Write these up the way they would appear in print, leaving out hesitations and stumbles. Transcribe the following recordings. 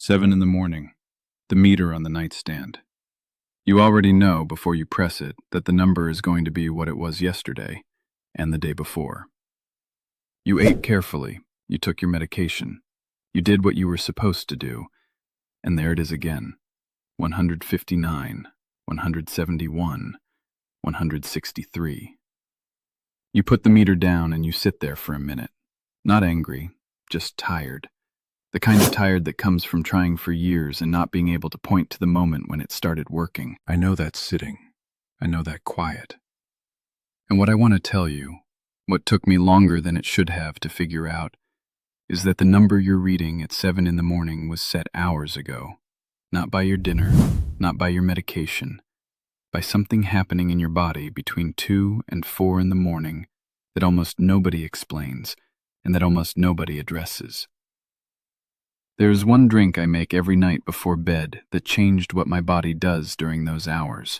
7 in the morning. The meter on the nightstand. You already know before you press it that the number is going to be what it was yesterday and the day before. You ate carefully, you took your medication, you did what you were supposed to do, and there it is again. 159, 171, 163. You put the meter down and you sit there for a minute. Not angry, just tired. The kind of tired that comes from trying for years and not being able to point to the moment when it started working. I know that sitting. I know that quiet. And what I want to tell you, what took me longer than it should have to figure out, is that the number you're reading at 7 in the morning was set hours ago. Not by your dinner, not by your medication, by something happening in your body between 2 and 4 in the morning that almost nobody explains and that almost nobody addresses. There's one drink I make every night before bed that changed what my body does during those hours.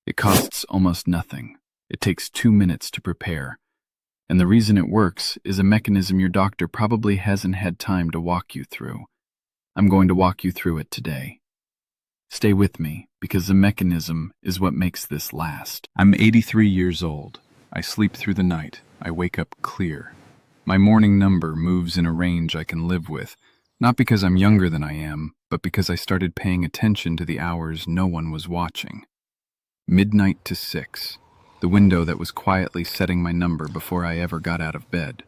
It costs almost nothing. It takes 2 minutes to prepare. And the reason it works is a mechanism your doctor probably hasn't had time to walk you through. I'm going to walk you through it today. Stay with me, because the mechanism is what makes this last. I'm 83 years old. I sleep through the night. I wake up clear. My morning number moves in a range I can live with. Not because I'm younger than I am, but because I started paying attention to the hours no one was watching. Midnight to 6, the window that was quietly setting my number before I ever got out of bed.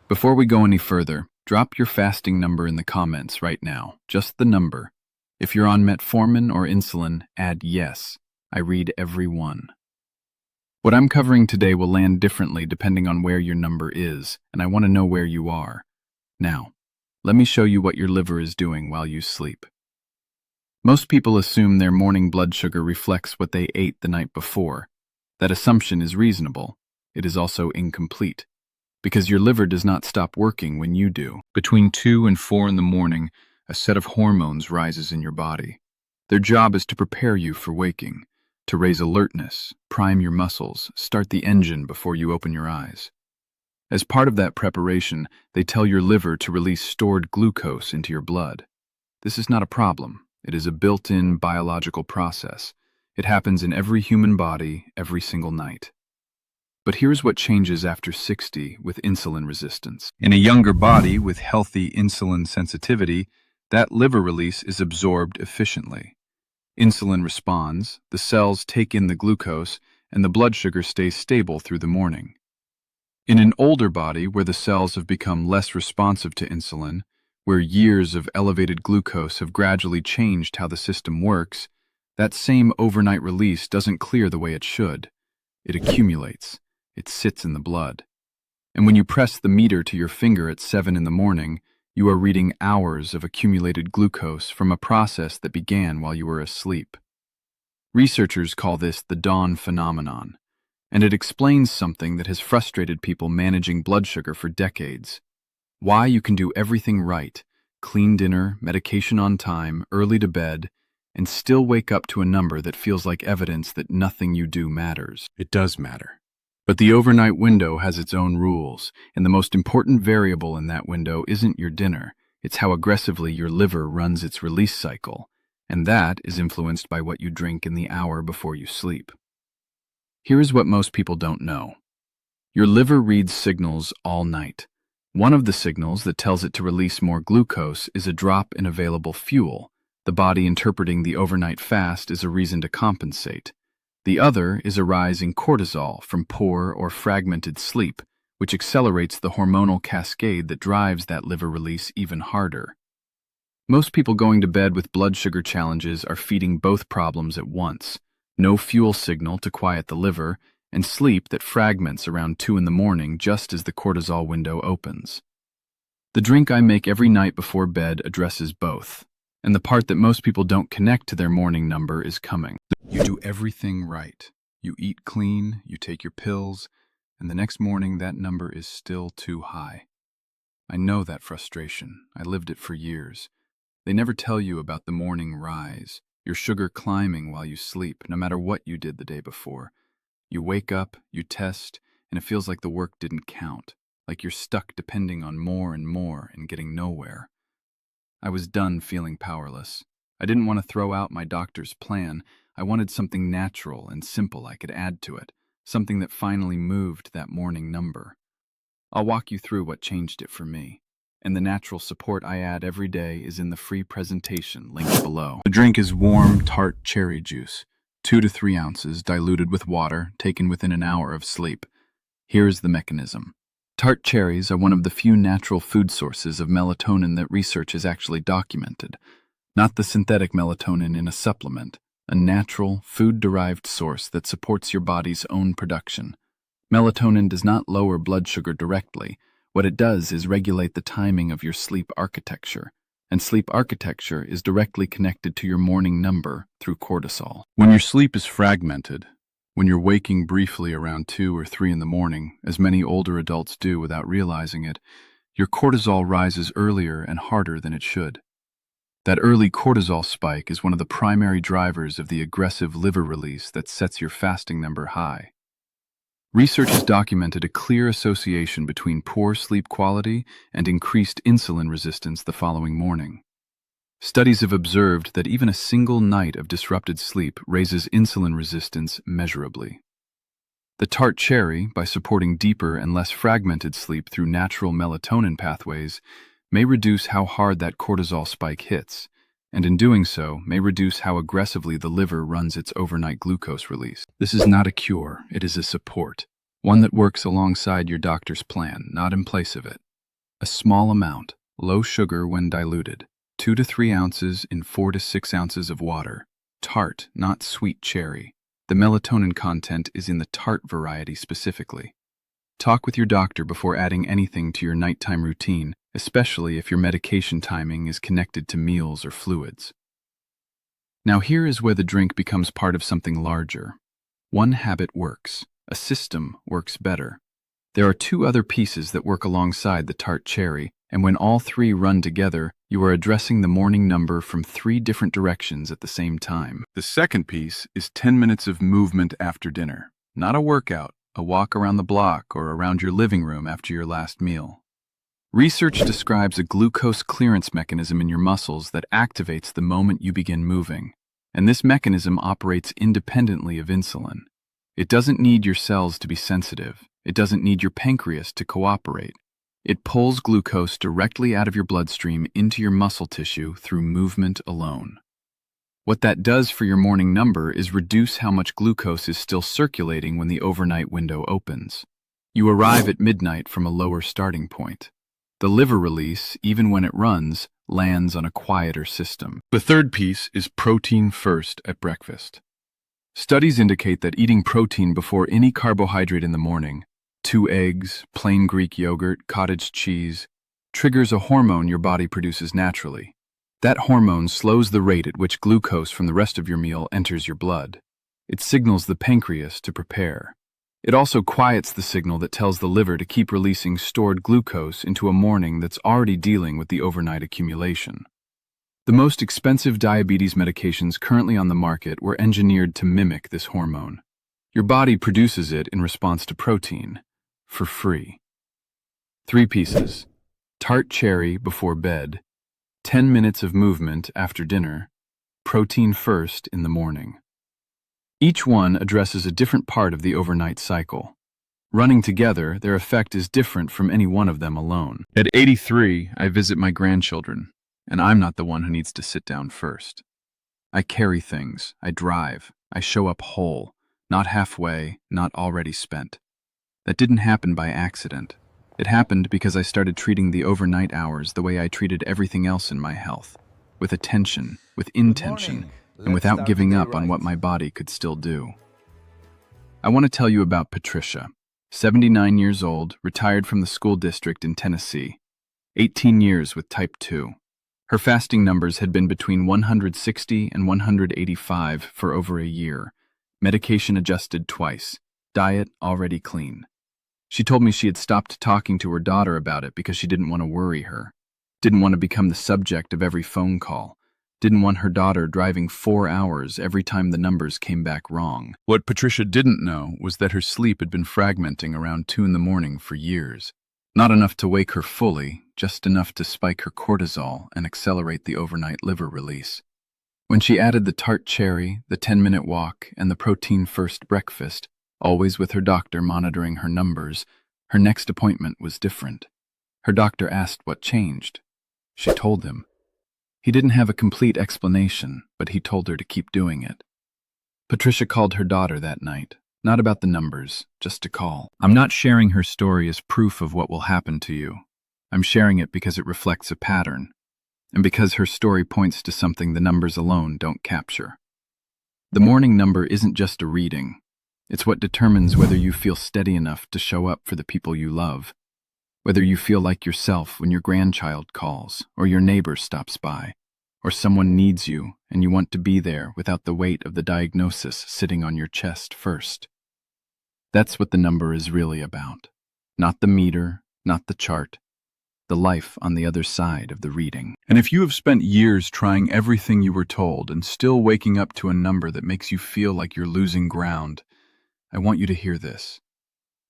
Before we go any further, drop your fasting number in the comments right now, just the number. If you're on metformin or insulin, add yes. I read every one. What I'm covering today will land differently depending on where your number is, and I want to know where you are. Now, let me show you what your liver is doing while you sleep. Most people assume their morning blood sugar reflects what they ate the night before. That assumption is reasonable. It is also incomplete, because your liver does not stop working when you do. Between 2 and 4 in the morning, a set of hormones rises in your body. Their job is to prepare you for waking, to raise alertness, prime your muscles, start the engine before you open your eyes. As part of that preparation, they tell your liver to release stored glucose into your blood. This is not a problem. It is a built-in biological process. It happens in every human body every single night. But here's what changes after 60 with insulin resistance. In a younger body with healthy insulin sensitivity, that liver release is absorbed efficiently. Insulin responds, the cells take in the glucose, and the blood sugar stays stable through the morning. In an older body where the cells have become less responsive to insulin, where years of elevated glucose have gradually changed how the system works, that same overnight release doesn't clear the way it should. It accumulates. It sits in the blood. And when you press the meter to your finger at 7 in the morning, you are reading hours of accumulated glucose from a process that began while you were asleep. Researchers call this the dawn phenomenon. And it explains something that has frustrated people managing blood sugar for decades. Why you can do everything right, clean dinner, medication on time, early to bed, and still wake up to a number that feels like evidence that nothing you do matters. It does matter. But the overnight window has its own rules, and the most important variable in that window isn't your dinner, it's how aggressively your liver runs its release cycle, and that is influenced by what you drink in the hour before you sleep. Here is what most people don't know. Your liver reads signals all night. One of the signals that tells it to release more glucose is a drop in available fuel, the body interpreting the overnight fast as a reason to compensate. The other is a rise in cortisol from poor or fragmented sleep, which accelerates the hormonal cascade that drives that liver release even harder. Most people going to bed with blood sugar challenges are feeding both problems at once. No fuel signal to quiet the liver, and sleep that fragments around 2 in the morning just as the cortisol window opens. The drink I make every night before bed addresses both, and the part that most people don't connect to their morning number is coming. You do everything right. You eat clean, you take your pills, and the next morning that number is still too high. I know that frustration. I lived it for years. They never tell you about the morning rise. Your sugar climbing while you sleep, no matter what you did the day before. You wake up, you test, and it feels like the work didn't count, like you're stuck depending on more and more and getting nowhere. I was done feeling powerless. I didn't want to throw out my doctor's plan. I wanted something natural and simple I could add to it, something that finally moved that morning number. I'll walk you through what changed it for me. And the natural support I add every day is in the free presentation linked below. The drink is warm, tart cherry juice, 2 to 3 ounces, diluted with water, taken within an hour of sleep. Here is the mechanism. Tart cherries are one of the few natural food sources of melatonin that research has actually documented. Not the synthetic melatonin in a supplement, a natural, food-derived source that supports your body's own production. Melatonin does not lower blood sugar directly. What it does is regulate the timing of your sleep architecture, and sleep architecture is directly connected to your morning number through cortisol. When your sleep is fragmented, when you're waking briefly around 2 or 3 in the morning, as many older adults do without realizing it, your cortisol rises earlier and harder than it should. That early cortisol spike is one of the primary drivers of the aggressive liver release that sets your fasting number high. Research has documented a clear association between poor sleep quality and increased insulin resistance the following morning. Studies have observed that even a single night of disrupted sleep raises insulin resistance measurably. The tart cherry, by supporting deeper and less fragmented sleep through natural melatonin pathways, may reduce how hard that cortisol spike hits, and in doing so, may reduce how aggressively the liver runs its overnight glucose release. This is not a cure, it is a support, one that works alongside your doctor's plan, not in place of it. A small amount, low sugar when diluted, 2 to 3 ounces in 4 to 6 ounces of water. Tart, not sweet cherry. The melatonin content is in the tart variety specifically. Talk with your doctor before adding anything to your nighttime routine, especially if your medication timing is connected to meals or fluids. Now here is where the drink becomes part of something larger. One habit works. A system works better. There are 2 other pieces that work alongside the tart cherry, and when all 3 run together, you are addressing the morning number from 3 different directions at the same time. The second piece is 10 minutes of movement after dinner. Not a workout, a walk around the block or around your living room after your last meal. Research describes a glucose clearance mechanism in your muscles that activates the moment you begin moving, and this mechanism operates independently of insulin. It doesn't need your cells to be sensitive. It doesn't need your pancreas to cooperate. It pulls glucose directly out of your bloodstream into your muscle tissue through movement alone. What that does for your morning number is reduce how much glucose is still circulating when the overnight window opens. You arrive at midnight from a lower starting point. The liver release, even when it runs, lands on a quieter system. The third piece is protein first at breakfast. Studies indicate that eating protein before any carbohydrate in the morning, 2 eggs, plain Greek yogurt, cottage cheese, triggers a hormone your body produces naturally. That hormone slows the rate at which glucose from the rest of your meal enters your blood. It signals the pancreas to prepare. It also quiets the signal that tells the liver to keep releasing stored glucose into a morning that's already dealing with the overnight accumulation. The most expensive diabetes medications currently on the market were engineered to mimic this hormone. Your body produces it in response to protein, for free. 3 pieces. Tart cherry before bed, 10 minutes of movement after dinner, protein first in the morning. Each one addresses a different part of the overnight cycle. Running together, their effect is different from any one of them alone. At 83, I visit my grandchildren, and I'm not the one who needs to sit down first. I carry things, I drive, I show up whole, not halfway, not already spent. That didn't happen by accident. It happened because I started treating the overnight hours the way I treated everything else in my health, with attention, with intention, and without giving up on what my body could still do. I want to tell you about Patricia, 79 years old, retired from the school district in Tennessee, 18 years with type 2. Her fasting numbers had been between 160 and 185 for over a year, medication adjusted twice, diet already clean. She told me she had stopped talking to her daughter about it because she didn't want to worry her, didn't want to become the subject of every phone call, didn't want her daughter driving 4 hours every time the numbers came back wrong. What Patricia didn't know was that her sleep had been fragmenting around 2 in the morning for years. Not enough to wake her fully, just enough to spike her cortisol and accelerate the overnight liver release. When she added the tart cherry, the 10-minute walk, and the protein-first breakfast, always with her doctor monitoring her numbers, her next appointment was different. Her doctor asked what changed. She told him. He didn't have a complete explanation, but he told her to keep doing it. Patricia called her daughter that night, not about the numbers, just to call. I'm not sharing her story as proof of what will happen to you. I'm sharing it because it reflects a pattern, and because her story points to something the numbers alone don't capture. The morning number isn't just a reading. It's what determines whether you feel steady enough to show up for the people you love, whether you feel like yourself when your grandchild calls, or your neighbor stops by, or someone needs you and you want to be there without the weight of the diagnosis sitting on your chest first. That's what the number is really about. Not the meter, not the chart, the life on the other side of the reading. And if you have spent years trying everything you were told and still waking up to a number that makes you feel like you're losing ground, I want you to hear this.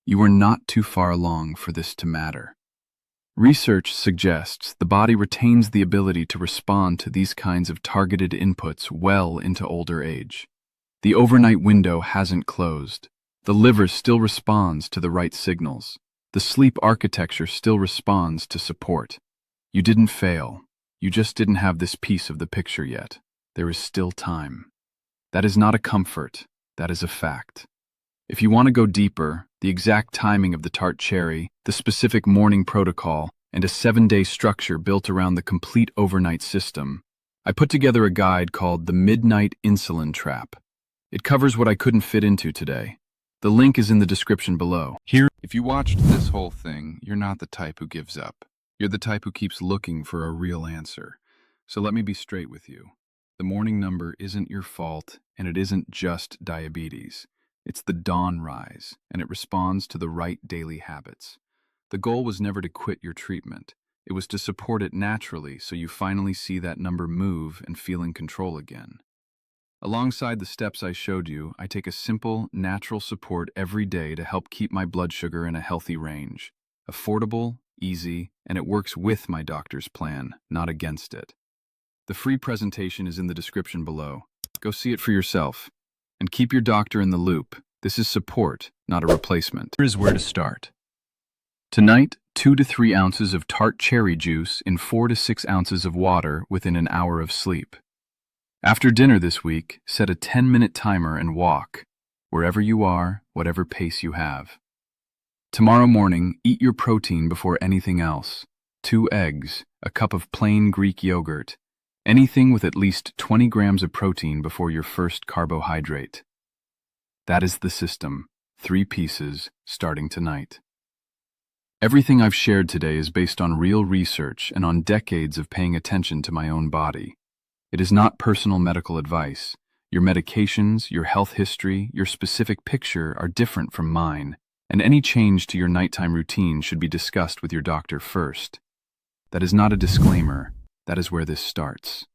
You are not too far along for this to matter. Research suggests the body retains the ability to respond to these kinds of targeted inputs well into older age. The overnight window hasn't closed. The liver still responds to the right signals. The sleep architecture still responds to support. You didn't fail. You just didn't have this piece of the picture yet. There is still time. That is not a comfort. That is a fact. If you want to go deeper, the exact timing of the tart cherry, the specific morning protocol, and a 7-day structure built around the complete overnight system, I put together a guide called The Midnight Insulin Trap. It covers what I couldn't fit into today. The link is in the description below. Here, if you watched this whole thing, you're not the type who gives up. You're the type who keeps looking for a real answer. So let me be straight with you. The morning number isn't your fault, and it isn't just diabetes. It's the dawn rise, and it responds to the right daily habits. The goal was never to quit your treatment. It was to support it naturally so you finally see that number move and feel in control again. Alongside the steps I showed you, I take a simple, natural support every day to help keep my blood sugar in a healthy range. Affordable, easy, and it works with my doctor's plan, not against it. The free presentation is in the description below. Go see it for yourself. And keep your doctor in the loop. This is support, not a replacement. Here is where to start. Tonight, 2 to 3 ounces of tart cherry juice in 4 to 6 ounces of water within an hour of sleep. After dinner this week, set a 10-minute timer and walk, wherever you are, whatever pace you have. Tomorrow morning, eat your protein before anything else. 2 eggs, a cup of plain Greek yogurt, anything with at least 20 grams of protein before your first carbohydrate. That is the system, 3 pieces, starting tonight. Everything I've shared today is based on real research and on decades of paying attention to my own body. It is not personal medical advice. Your medications, your health history, your specific picture are different from mine, and any change to your nighttime routine should be discussed with your doctor first. That is not a disclaimer. That is where this starts.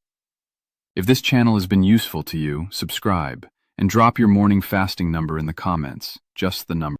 If this channel has been useful to you, subscribe, and drop your morning fasting number in the comments, just the number.